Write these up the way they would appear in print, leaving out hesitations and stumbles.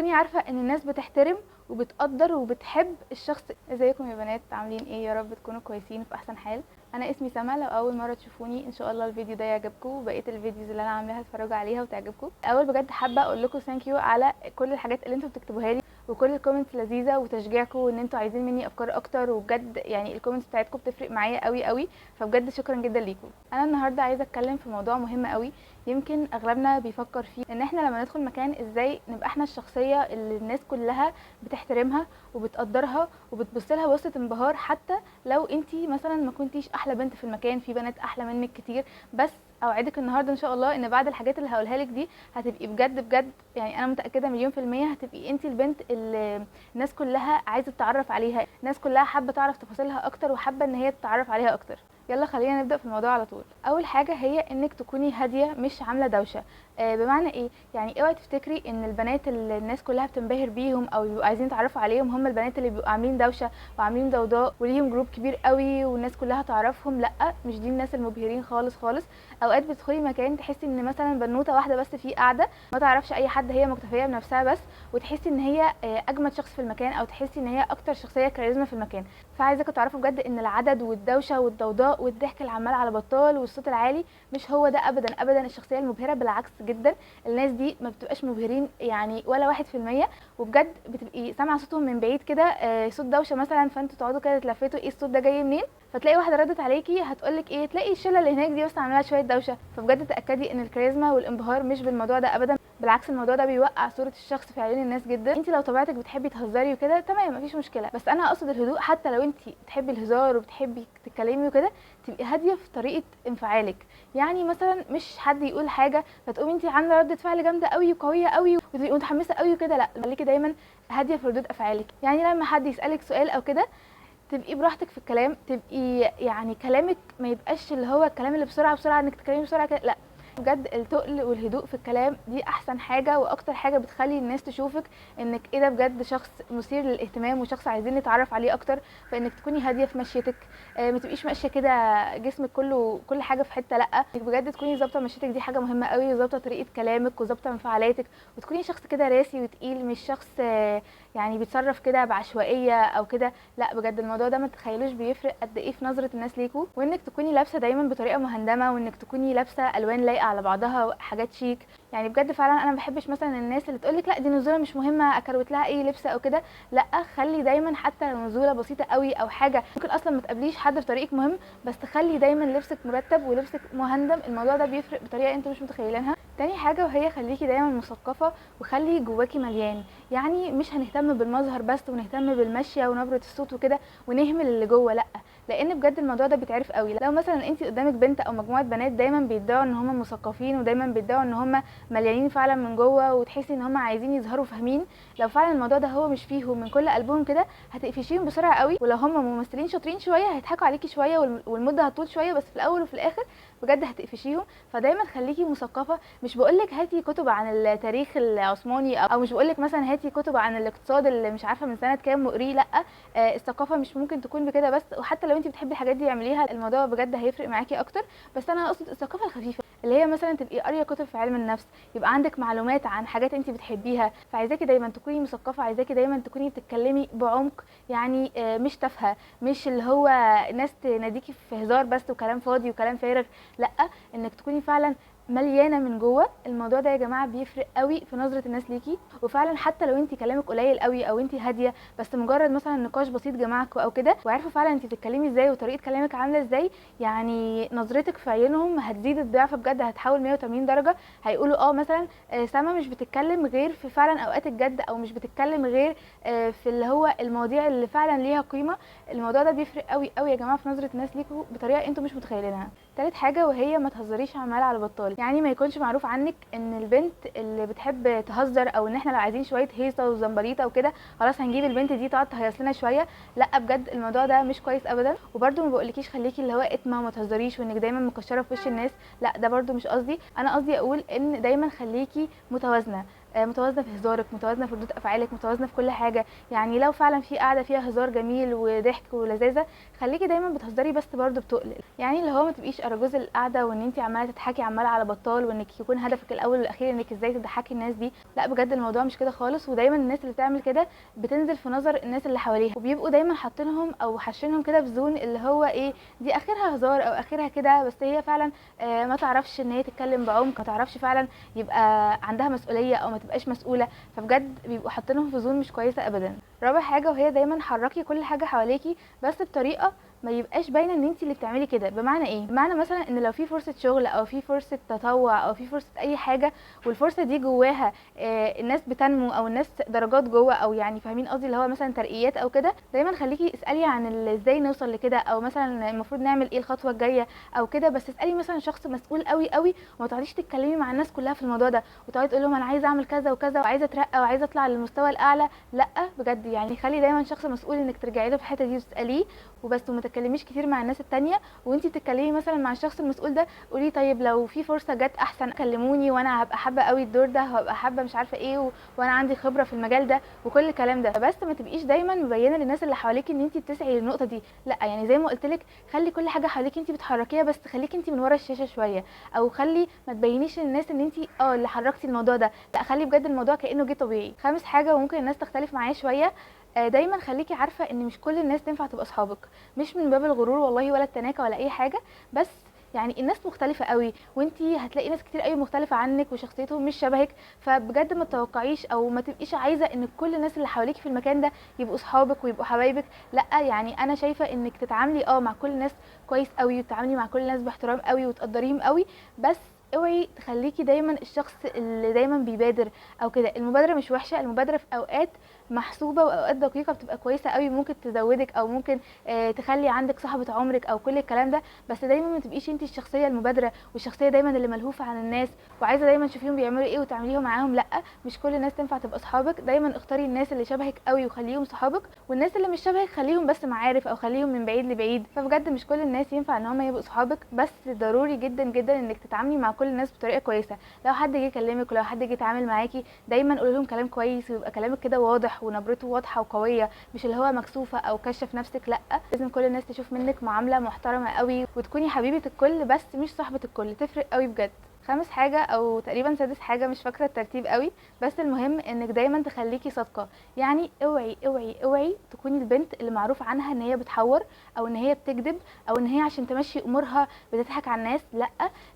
تكوني عارفه ان الناس بتحترم وبتقدر وبتحب الشخص. ازيكم يا بنات، عاملين ايه؟ يا رب تكونوا كويسين في احسن حال. انا اسمي سما. لو اول مره تشوفوني ان شاء الله الفيديو ده يعجبكم وبقيه الفيديوز اللي انا عاملاها اتفرجوا عليها وتعجبكم. اول بجد حابه اقول لكم ثانك يو على كل الحاجات اللي انتوا بتكتبوها لي وكل الكومنتس لذيذه وتشجيعكم وان انتوا عايزين مني افكار اكتر، وبجد يعني الكومنتس بتاعتكم بتفرق معايا قوي قوي، فبجد شكرا جدا ليكم. انا النهارده عايزه اتكلم في موضوع مهم قوي يمكن اغلبنا بيفكر فيه، ان احنا لما ندخل مكان ازاي نبقى احنا الشخصيه اللي الناس كلها بتحترمها وبتقدرها وبتبص لها بصه انبهار، حتى لو انتي مثلا ما كنتيش احلى بنت في المكان، في بنات احلى منك كتير. بس اوعدك النهارده ان شاء الله ان بعد الحاجات اللي هقولها لك دي هتبقي بجد بجد، يعني انا متاكده مليون في الميه هتبقي انتي البنت اللي الناس كلها عايزه تتعرف عليها، الناس كلها حابه تعرف تفاصيلها اكتر وحابه ان هي تتعرف عليها اكتر. يلا خلينا نبدا في الموضوع على طول. اول حاجه هي انك تكوني هاديه مش عامله دوشه. بمعنى ايه؟ يعني اوعي تفتكري ان البنات اللي الناس كلها بتنبهر بيهم او بيبقوا عايزين يتعرفوا عليهم هم البنات اللي بيبقوا عاملين دوشه وعاملين ضوضاء وليهم جروب كبير قوي والناس كلها تعرفهم. لا، مش دي الناس المبهرين خالص خالص. اوقات بتدخلي مكان تحسي ان مثلا بنوته واحده بس فيه قاعده ما تعرفش اي حد، هي مكتفيه بنفسها بس، وتحسي ان هي اجمد شخص في المكان او تحسي ان هي اكتر شخصيه كاريزما في المكان. فعايزاكم تعرفوا بجد ان العدد والدوشه والضوضاء والضحك العمال على بطال والصوت العالي مش هو ده ابدا ابدا الشخصيه المبهره. بالعكس جدا، الناس دي ما بتبقاش مبهرين يعني ولا 1%. وبجد بتبقي سامعه صوتهم من بعيد كده، صوت دوشه مثلا، فانتوا تقعدوا كده تلفتوا ايه الصوت ده جاي منين، فتلاقي واحده ردت عليكي هتقولك ايه، تلاقي الشله اللي هناك دي بس عامله شويه دوشه. فبجد تاكدي ان الكاريزما والانبهار مش بالموضوع ده ابدا، بالعكس الموضوع ده بيوقع صوره الشخص في عيون الناس جدا. انت لو طبيعتك بتحبي تهزري وكده تمام مفيش مشكله، بس انا اقصد الهدوء. حتى لو انت بتحبي الهزار وبتحبي تتكلمي وكده تبقي هاديه في طريقه انفعالك. يعني مثلا مش حد يقول حاجه فتقومي انت عامله رده فعل جامده قوي وقويه قوي وتبقي متحمسه قوي وكده، لا، خليكي دايما هاديه في ردود افعالك. يعني لما حد يسالك سؤال او كده تبقي براحتك في الكلام، تبقي يعني كلامك ما يبقاش اللي هو الكلام اللي بسرعه بسرعه انك تتكلمي بسرعه كده، لا، بجد التقل والهدوء في الكلام دي احسن حاجه واكتر حاجه بتخلي الناس تشوفك انك ايه ده بجد شخص مثير للاهتمام وشخص عايزين نتعرف عليه اكتر. فانك تكوني هاديه في مشيتك، ما تبقيش ماشيه كده جسمك كله كل حاجه في حته، لا، انك بجد تكوني ظابطه مشيتك، دي حاجه مهمه قوي، وظابطه طريقه كلامك وظابطه انفعالاتك، وتكوني شخص كده راسي وتقيل، مش شخص يعني بيتصرف كده بعشوائيه او كده، لا، بجد الموضوع ده ما تتخيلوش بيفرق قد ايه في نظره الناس ليكوا. وانك تكوني لابسه دايما بطريقه مهندمه، وانك تكوني لابسه الوان لايقه على بعضها، حاجات شيك. يعني بجد فعلا انا ما بحبش مثلا الناس اللي تقولك لا دي نزوله مش مهمه اكروت لها اي لبس او كده، لا، خلي دايما حتى لو نزوله بسيطه قوي او حاجه ممكن اصلا ما تقابليش حد في طريقك مهم، بس تخلي دايما لبسك مرتب ولبسك مهندم. الموضوع ده بيفرق بطريقه انتوا مش متخيلينها. تاني حاجه وهي خليكي دايما مثقفه وخلي جواكي مليان. يعني مش هنهتم بالمظهر بس ونهتم بالمشيه ونبره الصوت وكده ونهمل اللي جوه، لا، لان بجد الموضوع ده بيتعرف قوي. لو مثلا انت قدامك بنت او مجموعه بنات دايما بيدعوا ان هم مثقفين ودايما بيدعوا ان هم مليانين فعلا من جوه وتحسي ان هم عايزين يظهروا فاهمين، لو فعلا الموضوع ده هو مش فيهم من كل قلبهم كده هتقفشيهم بسرعه قوي. ولو هم ممثلين شاطرين شويه هيضحكوا عليكي شويه والمده هتطول شويه، بس في الاول وفي الاخر بجد هتقفشيهم. فدايما خليكي مثقفه. مش بقولك هاتي كتب عن التاريخ العثماني او مش بقولك مثلا هاتي كتب عن الاقتصاد اللي مش عارفه من سنه كام مقريه، لا، الثقافه مش ممكن تكون بكده بس. وحتى لو انت بتحبي الحاجات دي اعمليها، الموضوع بجد هيفرق معاكي اكتر. بس انا اقصد الثقافه الخفيفه اللي هي مثلا تبقي قاريه كتب في علم النفس، يبقى عندك معلومات عن حاجات انت بتحبيها. فعايزاكي دايما تكوني مثقفه، عايزاكي دايما تكوني بتتكلمي بعمق، يعني مش تافهه، مش اللي هو ناس تناديكي في هزار بس وكلام فاضي وكلام فارغ، لا، انك تكوني فعلا مليانه من جوه. الموضوع ده يا جماعه بيفرق قوي في نظره الناس ليكي. وفعلا حتى لو انت كلامك قليل قوي او انت هاديه بس مجرد مثلا نقاش بسيط جمعكوا او كده وعرفوا فعلا انت بتتكلمي ازاي وطريقه كلامك عامله ازاي، يعني نظرتك في عيونهم هتزيد الضعف، بجد هتحول 180 درجه. هيقولوا مثلا سما مش بتتكلم غير في فعلا اوقات الجد، او مش بتتكلم غير في اللي هو المواضيع اللي فعلا ليها قيمه. الموضوع ده بيفرق قوي قوي يا جماعه في نظره الناس ليكوا بطريقه انتوا مش متخيلينها. تالت حاجه وهي ما تهزريش عمال على بطال. يعني ما يكونش معروف عنك ان البنت اللي بتحب تهزر، او ان احنا لو عايزين شويه هيصه وزمبريطه وكده خلاص هنجيب البنت دي تقعد تهيص لنا شويه، لا، بجد الموضوع ده مش كويس ابدا. وبرده ما بقولكيش خليكي اللي هو اتمه وما تهزريش وانك دايما مكشره في وش الناس، لا، ده برده مش قصدي. انا قصدي اقول ان دايما خليكي متوازنه. متوازنه في هزارك، متوازنه في ردود افعالك، متوازنه في كل حاجه. يعني لو فعلا في قاعده فيها هزار جميل وضحك ولذاذه، خليكي دايما بتهزري بس برضه بتقل. يعني اللي هو ما تبقيش اراجوز القعده وان انت عماله تضحكي عماله على بطال، وانك يكون هدفك الاول والاخير انك ازاي تضحكي الناس دي. لا بجد الموضوع مش كده خالص. ودايما الناس اللي بتعمل كده بتنزل في نظر الناس اللي حواليها، وبيبقوا دايما حاطينهم او حاشينهم كده في زون اللي هو ايه، دي اخرها هزار او اخرها كده، بس هي فعلا ما تعرفش ان هي تتكلم بعمق، ما تعرفش فعلا يبقى عندها مسؤوليه او ما تبقاش مسؤوله. فبجد بيبقوا حاطينهم في زون مش كويسه ابدا. رابع حاجه وهي دايما حركي كل حاجه حواليكي بس بطريقه ما يبقاش باينه ان انت اللي بتعملي كده. بمعنى ايه؟ بمعنى مثلا ان لو في فرصه شغل او في فرصه تطوع او في فرصه اي حاجه، والفرصه دي جواها الناس بتنمو او الناس درجات جوه، او يعني فاهمين قصدي اللي هو مثلا ترقيات او كده، دايما خليكي اسالي عن ازاي نوصل لكده، او مثلا المفروض نعمل ايه الخطوه الجايه او كده. بس اسالي مثلا شخص مسؤول قوي قوي، وما تقعديش تتكلمي مع الناس كلها في الموضوع ده وتقعدي تقول لهم انا عايزه اعمل كذا وكذا وعايزه اترقى وعايزه اطلع للمستوى الاعلى. لا بجد يعني خلي دايما شخص مسؤول انك ترجعي له في الحته دي وتساليه وبس، وما تتكلميش كتير مع الناس التانية. وانتي بتتكلمي مثلا مع الشخص المسؤول ده قولي طيب لو في فرصه جت احسن كلموني، وانا هبقى حابه قوي الدور ده، وهبقى حابه مش عارفه ايه وانا عندي خبره في المجال ده وكل الكلام ده. بس ما تبقيش دايما مبينه للناس اللي حواليكي ان انتي بتسعي للنقطه دي. لا يعني زي ما قلت لك، خلي كل حاجه حواليكي انتي بتحركيها بس خليكي انتي من ورا الشاشه شويه، او خلي ما تبينيش للناس ان انتي اللي حركتي الموضوع ده. لا خلي بجد الموضوع كانه جه طبيعي. خامس حاجه وممكن الناس تختلف معايا شويه، دايما خليكي عارفه ان مش كل الناس تنفع تبقى اصحابك. مش من باب الغرور والله ولا التناكه ولا اي حاجه، بس يعني الناس مختلفة قوي، وانتي هتلاقي ناس كتير قوي مختلفة عنك وشخصيتهم مش شبهك. فبجد ما تتوقعيش او ما تبقيش عايزة ان كل الناس اللي حواليك في المكان ده يبقوا صحابك ويبقوا حبايبك. لا يعني انا شايفة انك تتعاملي مع كل الناس كويس قوي، وتتعاملي مع كل الناس باحترام قوي وتقدريهم قوي، بس اوعي تخليكي دايما الشخص اللي دايما بيبادر او كده. المبادره مش وحشه، المبادره في اوقات محسوبه واوقات دقيقه بتبقى كويسه قوي، ممكن تزودك او ممكن تخلي عندك صاحبه عمرك او كل الكلام ده. بس دايما ما تبقيش انت الشخصيه المبادره والشخصيه دايما اللي ملهوفه عن الناس وعايزه دايما تشوفيهم بيعملوا ايه وتعمليهم معاهم. لا مش كل الناس تنفع تبقى صحابك. دايما اختاري الناس اللي شبهك قوي وخليهم صحابك، والناس اللي مش شبهك خليهم بس معارف او خليهم من بعيد لبعيد. فبجد مش كل الناس ينفع ان هم يبقوا صحابك، بس ضروري جدا جدا انك تتعاملي مع كل الناس بطريقه كويسه. لو حد جه يكلمك ولو حد جه يتعامل معاكي، دايما قولي لهم كلام كويس ويبقى كلامك كده واضح ونبرته واضحه وقويه، مش اللي هو مكسوفه او كاشف نفسك. لا لازم كل الناس تشوف منك معامله محترمه قوي، وتكوني حبيبه الكل بس مش صاحبه الكل، تفرق قوي بجد. خامس حاجه او تقريبا سادس حاجه، مش فاكره الترتيب قوي، بس المهم انك دايما تخليكي صادقه. يعني اوعي اوعي اوعي تكوني البنت اللي معروف عنها ان هي بتحور او ان هي بتكذب او ان هي عشان تمشي امورها بتضحك على الناس. لا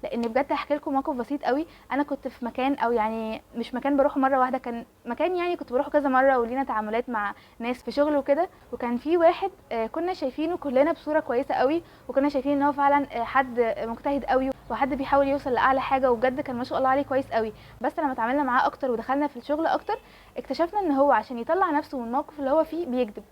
لان بجد هحكي لكم موقف بسيط قوي. انا كنت في مكان، او يعني مش مكان بروح مره واحده، كان مكان يعني كنت بروحه كذا مره ولينا تعاملات مع ناس في شغل وكده. وكان في واحد كنا شايفينه كلنا بصوره كويسه قوي، وكنا شايفين ان هو فعلا حد مجتهد قوي وحد بيحاول يوصل لاعلى حاجه، وبجد كان ما شاء الله عليه كويس قوي. بس لما اتعاملنا معاه اكتر ودخلنا في الشغل اكتر، اكتشفنا ان هو عشان يطلع نفسه من الموقف اللي هو فيه بيكذب.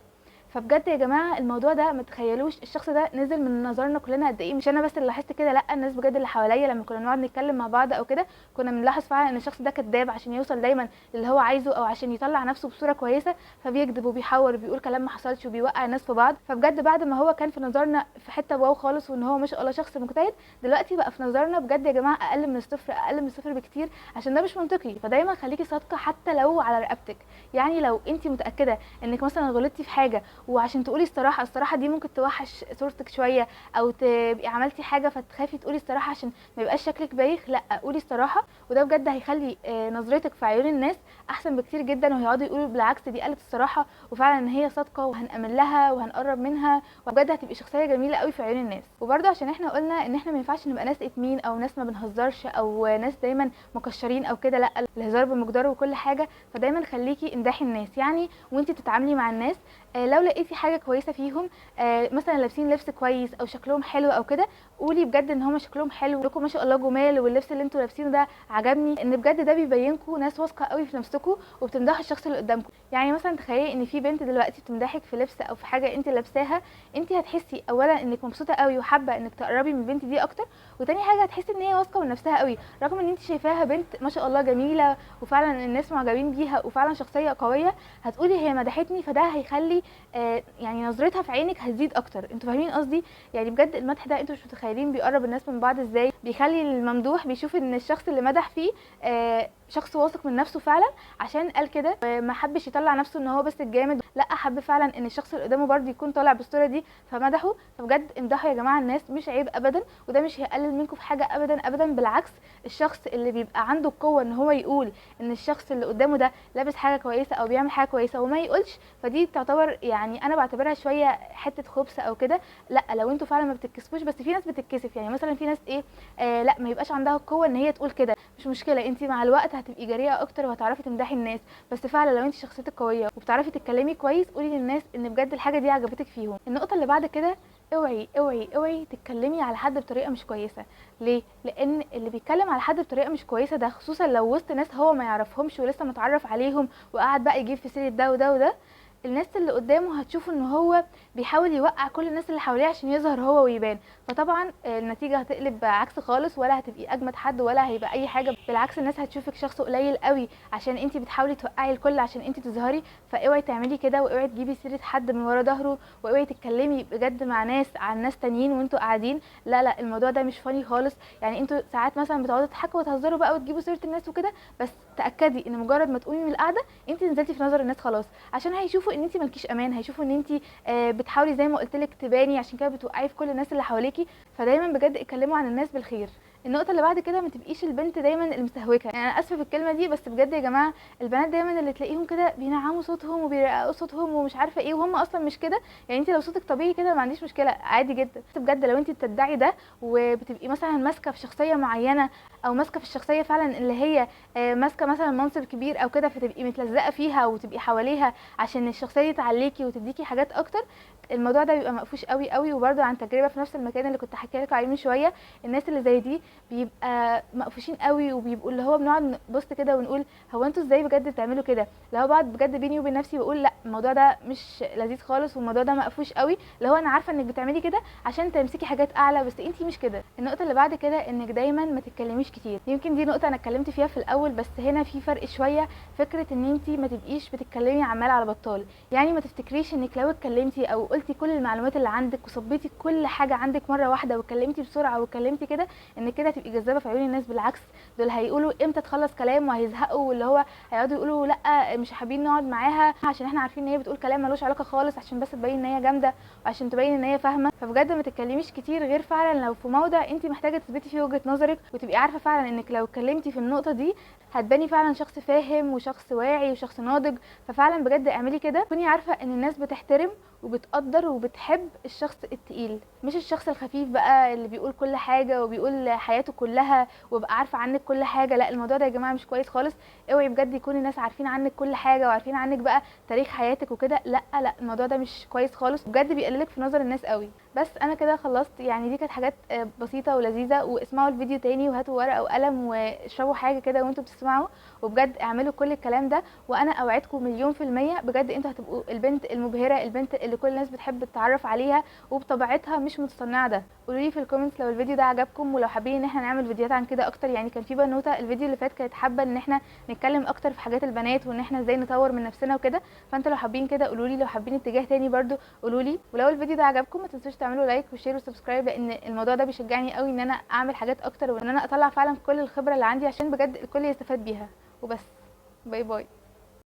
فبجد يا جماعه الموضوع ده ما تخيلوش الشخص ده نزل من نظرنا كلنا قد ايه. مش انا بس اللي لاحظت كده، لا الناس بجد اللي حواليا لما كنا بنقعد نتكلم مع بعض او كده كنا بنلاحظ فعلا ان الشخص ده كذاب عشان يوصل دايما للي هو عايزه، او عشان يطلع نفسه بصوره كويسه فبيكذب وبيحور وبيقول كلام ما حصلش وبيوقع الناس في بعض. فبجد بعد ما هو كان في نظرنا في حته واو خالص وان هو ما شاء الله شخص مجتهد، دلوقتي بقى في نظرنا بجد يا جماعه اقل من الصفر، اقل من الصفر بكتير، عشان ده مش منطقي. فدايما خليكي صادقه حتى لو على رقبتك. يعني لو انت متاكده انك مثلا غلطتي في حاجه، وعشان تقولي الصراحه دي ممكن توحش صورتك شويه، او تبقي عملتي حاجه فتخافي تقولي الصراحه عشان ما يبقاش شكلك بايخ، لا قولي الصراحه. وده بجد هيخلي نظرتك في عيون الناس احسن بكتير جدا، وهيقعدوا يقولوا بالعكس دي قالت الصراحه وفعلا ان هي صادقه وهنأمن لها وهنقرب منها، وبجد هتبقي شخصيه جميله قوي في عيون الناس. وبرده عشان احنا قلنا ان احنا ما ينفعش نبقى ناس اتمين او ناس ما بنهزرش او ناس دايما مكشرين او كده، لا الهزار بمقداره وكل حاجه. فدايما خليكي امدحي الناس. يعني وانتي بتتعاملي مع الناس لو لقيتي حاجه كويسه فيهم، مثلا لابسين لبس كويس او شكلهم حلو او كده، قولي بجد ان هم شكلهم حلو لكم ما شاء الله جمال، واللبس اللي انتوا لابسينه ده عجبني. ان بجد ده بيبينكم ناس واثقه قوي في نفسكم وبتمدحوا الشخص اللي قدامكم. يعني مثلا تخيلي ان في بنت دلوقتي بتمدحك في لبس او في حاجه انت لابساها، انت هتحسي اولا انك مبسوطه قوي وحابه انك تقربي من البنت دي اكتر، وتاني حاجه هتحسي ان هي واثقه من نفسها قوي، رغم ان انت شايفاها بنت ما شاء الله جميله وفعلا الناس معجبين بيها وفعلا شخصيه قويه. هتقولي هي مدحتني، فده هيخلي يعني نظرتها في عينك هتزيد اكتر. انتوا فاهمين قصدي؟ يعني بجد المدح ده انتوا مش متخيلين بيقرب الناس من بعض ازاي، بيخلي الممدوح بيشوف ان الشخص اللي مدح فيه شخص واثق من نفسه فعلا عشان قال كده، ما حبش يطلع نفسه ان هو بس الجامد، لا حب فعلا ان الشخص اللي قدامه برضه يكون طالع بالصوره دي فمدحه. فبجد امدحوا يا جماعه الناس، مش عيب ابدا، وده مش هيقلل منكم في حاجه ابدا ابدا، بالعكس. الشخص اللي بيبقى عنده القوه ان هو يقول ان الشخص اللي قدامه ده لابس حاجه كويسه او بيعمل حاجه كويسه وما يقولش، فدي تعتبر يعني انا بعتبرها شويه حته خبث او كده. لا لو انتوا فعلا ما بتتكسفوش، بس في ناس بتتكسف، يعني مثلا في ناس ايه، لا ما يبقاش عندها القوه ان هي تقول كده، مش مشكله، انت مع الوقت هتبقي جريئه اكتر وهتعرفي تمدحي الناس. بس فعلا لو انت شخصيتك قويه وبتعرفي تتكلمي كويس، قولي للناس ان بجد الحاجه دي عجبتك فيهم. النقطه اللي بعد كده، اوعي اوعي اوعي تتكلمي على حد بطريقه مش كويسه. ليه؟ لان اللي بيتكلم على حد بطريقه مش كويسه ده، خصوصا لو وسط ناس هو ما يعرفهمش ولسه متعرف عليهم وقاعد بقى يجيب في سيره ده وده وده، الناس اللي قدامه هتشوف ان هو بيحاول يوقع كل الناس اللي حواليه عشان يظهر هو ويبان. فطبعا النتيجه هتقلب عكس خالص، ولا هتبقي اجمد حد ولا هيبقى اي حاجه، بالعكس الناس هتشوفك شخص قليل قوي عشان انت بتحاولي توقعي الكل عشان انت تظهري. فاوعي تعملي كده، واوعي تجيبي سيره حد من ورا ظهره، واوعي تتكلمي بجد مع ناس عن ناس تانيين وانتوا قاعدين. لا لا، الموضوع ده مش فاني خالص. يعني انتوا ساعات مثلا بتقعدوا تضحكوا وتهزروا بقى وتجيبوا سيره الناس وكده، بس تاكدي ان مجرد ما تقومي من القعده انت نزلتي في نظر الناس خلاص، عشان هيشوفوا ان انت مالكيش امان، هيشوفوا ان انت بتحاولي زي ما قلت لك تباني، عشان كده بتوقعي في كل الناس اللي حواليكي. فدايما بجد اتكلموا عن الناس بالخير. النقطه اللي بعد كده، ما تبقيش البنت دايما المستهوكه. يعني انا اسفه في الكلمه دي، بس بجد يا جماعه البنات دايما اللي تلاقيهم كده بينعموا صوتهم وبيرققوا صوتهم ومش عارفه ايه، وهم اصلا مش كده. يعني انت لو صوتك طبيعي كده ما عنديش مشكله، عادي جدا. بس بجد لو انت بتدعي ده وبتبقي مثلا ماسكه في شخصيه معينه، او ماسكه في الشخصيه فعلا اللي هي ماسكه مثلا منصب كبير او كده، فتبقي متلزقه فيها وتبقي حواليها عشان الشخصيه دي تعليكي وتديكي حاجات اكتر، الموضوع ده بيبقى مقفوش قوي قوي. وبرده عن تجربه في نفس المكان اللي كنت حكي لكم عليه من شويه، الناس اللي زي دي بيبقى مقفوشين قوي، وبيبقوا اللي هو بنقعد نبص كده ونقول هو انتوا ازاي بجد بتعملوا كده. اللي هو بعد بجد بيني وبين نفسي بقول لا، الموضوع ده مش لذيذ خالص، والموضوع ده مقفوش قوي. اللي هو انا عارفه انك بتعملي كده عشان تمسكي حاجات اعلى، بس انتي مش كده. النقطه اللي بعد كده، انك دايما ما تتكلميش كتير. يمكن دي نقطه انا اتكلمت فيها في الاول، بس هنا في فرق شويه. فكره ان انتي ما تبقيش بتتكلمي عمال على بطال. يعني ما تفتكريش انك لو اتكلمتي او قلتي كل المعلومات اللي عندك وصبيتي كل حاجه عندك مره واحده واتكلمتي بسرعه واتكلمتي كده، انك كده تبقي جذابه في عيون الناس. بالعكس، دول هيقولوا امتى تخلص كلام وهيزهقوا، واللي هو هيقعدوا يقولوا لا مش حابين نقعد معاها عشان احنا عارفين ان هي بتقول كلام ملوش علاقه خالص عشان بس تبين ان هي جامده وعشان تبين ان هي فاهمه. فبجد ما تتكلميش كتير، غير فعلا لو في موضع انت محتاجه تثبتي فيه وجهه نظرك وتبقي عارفه فعلا انك لو اتكلمتي في النقطه دي هتباني فعلا شخص فاهم وشخص واعي وشخص ناضج. ففعلا بجد اعملي كده، كوني عارفه ان الناس بتحترم وبتقدر وبتحب الشخص التقيل، مش الشخص الخفيف بقى اللي بيقول كل حاجه وبيقول حياته كلها وبقى عارفه عنك كل حاجه. لا، الموضوع ده يا جماعه مش كويس خالص. اوعي بجد يكون الناس عارفين عنك كل حاجه وعارفين عنك بقى تاريخ حياتك وكده. لا لا، الموضوع ده مش كويس خالص، بجد بيقللك في نظر الناس قوي. بس انا كده خلصت. يعني دي كانت حاجات بسيطه ولذيذه. واسمعوا الفيديو تاني وهاتوا ورقه وقلم واشربوا حاجه كده وانتوا بتسمعوا، وبجد اعملوا كل الكلام ده. وانا اوعدكم مليون في الميه بجد انتوا هتبقوا البنت المبهره، البنت اللي كل الناس بتحب تتعرف عليها وبطبيعتها مش متصنعه. ده قولوا لي في الكومنتس لو الفيديو ده عجبكم، ولو حابين ان احنا نعمل فيديوهات عن كده اكتر. يعني كان في بنوته الفيديو اللي فات كانت حابه ان احنا نتكلم اكتر في حاجات البنات وان احنا ازاي نطور من نفسنا وكده. فانتوا لو حابين كده قولوا لي، لو حابين اتجاه تاني برده قولوا لي. ولو الفيديو ده عجبكم ما تنسوش تعملوا لايك وشير وسبسكرايب، لان الموضوع ده بيشجعني قوي ان انا اعمل حاجات اكتر وان انا اطلع فعلا كل الخبره اللي عندي عشان بجد الكل يستفاد بيها. وبس، باي باي.